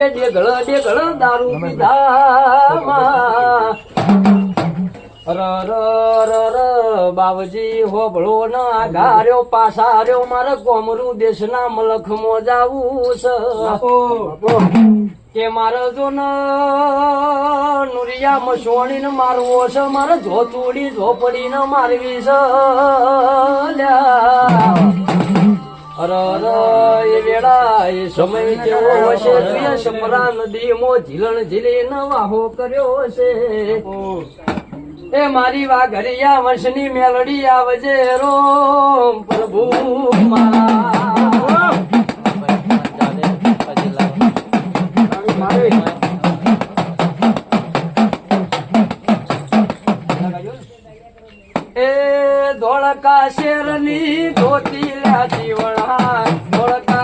ડેગળ દારૂ પીધામાં બાવજી હોબળો ના ગાર્યો પાસાર્યો મારે કોમરું દેશના મલખ મોજાવું છે કે મારે જો નુરિયા મસોણી ને મારવો છે મારે જોતુડી ઝોપડી ને મારવી છે એ વેળા એ સમય કેવો હશે સપરા નદી મો ઝીલણ ઝીલી વાહો કર્યો છે એ મારી વાઘરિયા વંશની મેલડી આવજે રોમ પ્રભુ એ ધોળકા શેરની ધોતી લ્યા જીવણા ધોળકા